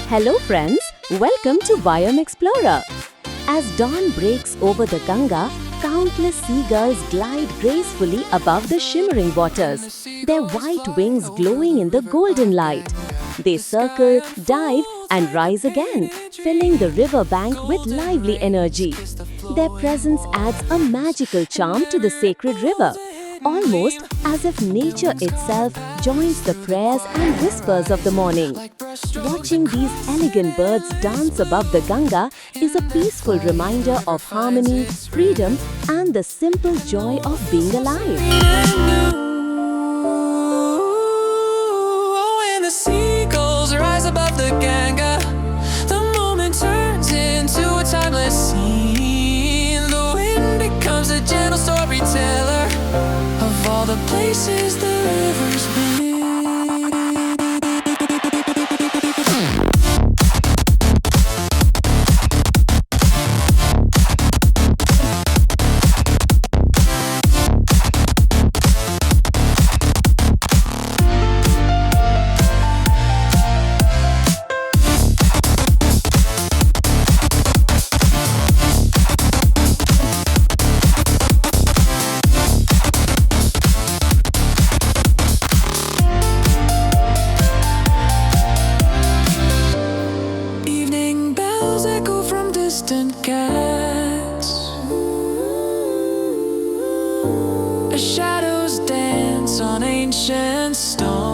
Hello friends, welcome to Biome Explorer. As dawn breaks over the Ganga, countless seagulls glide gracefully above the shimmering waters, their white wings glowing in the golden light. They circle, dive and rise again, filling the river bank with lively energy. Their presence adds a magical charm to the sacred river, almost as if nature itself joins the prayers and whispers of the morning. Watching these elegant birds dance above the Ganga is a peaceful reminder of harmony, freedom, and the simple joy of being alive. When the seagulls rise above the Ganga, the moment turns into a timeless scene. The wind becomes a gentle storyteller of all the places the river's been. Echo from distant cats, shadows dance on ancient stone.